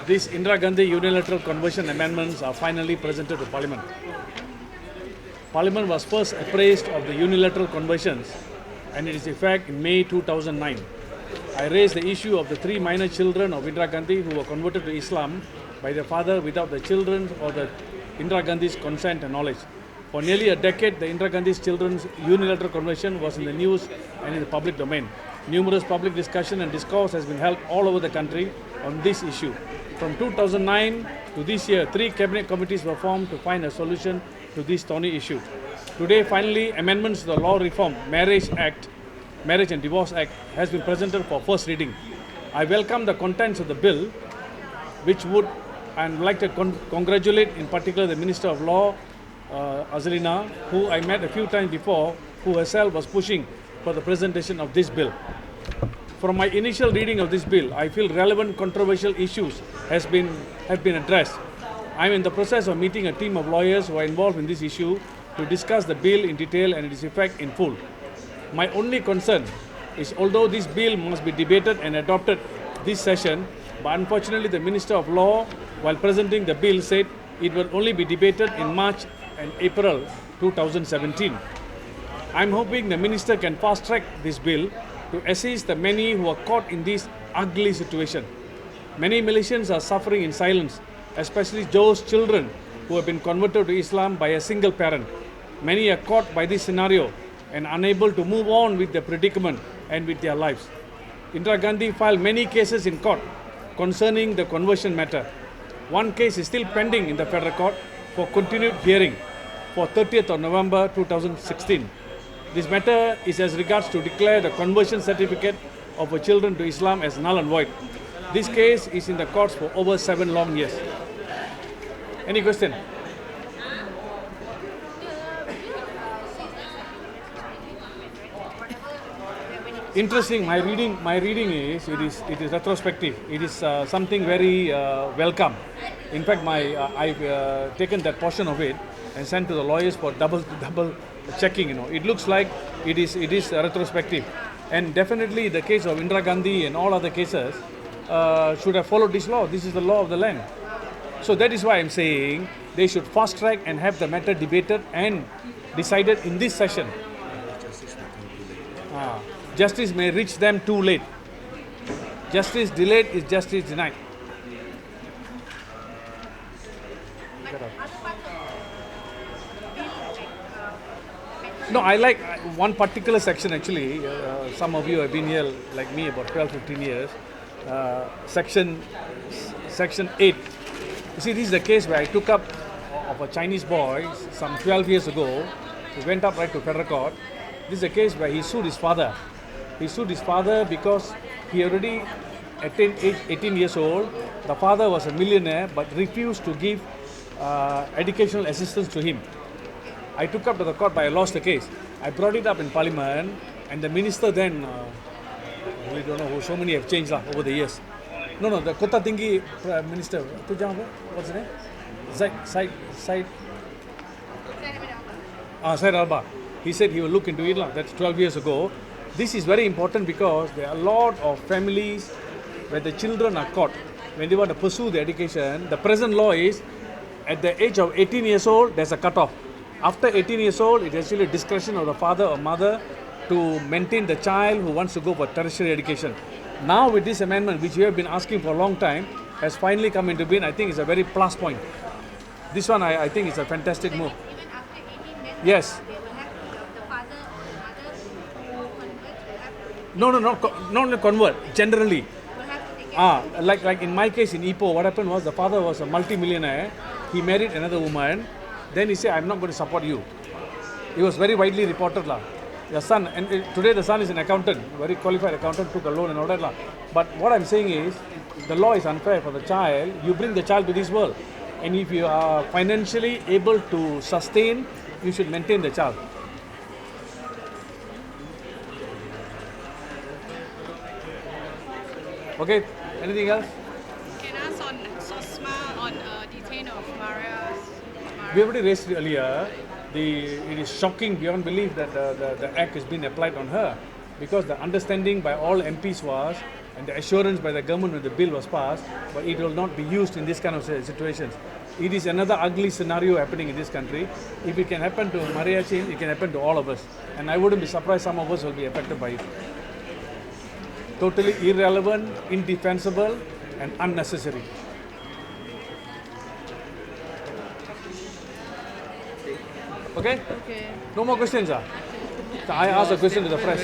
These Indira Gandhi unilateral conversion amendments are finally presented to Parliament. Parliament was first appraised of the unilateral conversions and its effect in May 2009. I raised the issue of the 3 minor children of Indira Gandhi who were converted to Islam by their father without the children or the Indira Gandhi's consent and knowledge. For nearly a decade, the Indira Gandhi's children's unilateral conversion was in the news and in the public domain. Numerous public discussion and discourse has been held all over the country on this issue. From 2009 to this year, 3 cabinet committees were formed to find a solution to this thorny issue. Today, finally, amendments to the Law Reform Marriage and Divorce Act has been presented for first reading. I welcome the contents of the bill, which would and like to congratulate in particular the Minister of Law, Azalina, who I met a few times before, who herself was pushing for the presentation of this bill. From my initial reading of this bill, I feel relevant controversial issues have been addressed. I am in the process of meeting a team of lawyers who are involved in this issue to discuss the bill in detail and its effect in full. My only concern is, although this bill must be debated and adopted this session, but unfortunately the Minister of Law, while presenting the bill, said it will only be debated in March and April 2017. I am hoping the Minister can fast-track this bill to assist the many who are caught in this ugly situation. Many Malaysians are suffering in silence, especially those children who have been converted to Islam by a single parent. Many are caught by this scenario and unable to move on with their predicament and with their lives. Indira Gandhi filed many cases in court concerning the conversion matter. One case is still pending in the federal court for continued hearing for 30th of November 2016. This matter is as regards to declare the conversion certificate of her children to Islam as null and void. This case is in the courts for over 7 long years. Any question? Interesting. My reading is it is retrospective. It is something very welcome. In fact, I've taken that portion of it and sent to the lawyers for double checking. It looks like it is retrospective, and definitely the case of Indira Gandhi and all other cases should have followed this law. This is the law of the land. So that is why I'm saying they should fast track and have the matter debated and decided in this session. Justice may reach them too late. Justice delayed is justice denied. No, I like one particular section actually. Some of you have been here like me about 12-15 years. Section 8. You see, this is the case where I took up of a Chinese boy some 12 years ago. He went up right to federal court. This is a case where he sued his father. He sued his father because he already attained age 18 years old. The father was a millionaire but refused to give educational assistance to him. I took up to the court but I lost the case. I brought it up in Parliament, and the minister then, I really don't know, so many have changed over the years. No, the Kota Tinggi minister, what's his name? Syed Alba. He said he will look into it. That's 12 years ago. This is very important because there are a lot of families where the children are caught. When they want to pursue the education, the present law is at the age of 18 years old, there's a cutoff. After 18 years old, it is actually discretion of the father or mother to maintain the child who wants to go for tertiary education. Now with this amendment, which we have been asking for a long time, has finally come into being. I think it's a very plus point. This one, I think it's a fantastic move. Even after 18, then Yes. they will have the father or mother who converts No, not convert. Generally, will have to take like in my case in Ipoh, what happened was the father was a multi-millionaire. He married another woman. Then he said, "I'm not going to support you." It was very widely reported, The son, and today the son is an accountant, very qualified accountant, took a loan and all that, But what I'm saying is, the law is unfair for the child. You bring the child to this world, and if you are financially able to sustain, you should maintain the child. Okay, anything else? Can I ask on SOSMA on detain of Maria's? We already raised it earlier. It is shocking beyond belief that the act has been applied on her, because the understanding by all MPs was and the assurance by the government when the bill was passed, but it will not be used in this kind of situations. It is another ugly scenario happening in this country. If it can happen to Mariachi, it can happen to all of us. And I wouldn't be surprised some of us will be affected by it. Totally irrelevant, indefensible, and unnecessary. Okay? Okay. No more questions, I ask a question to the press.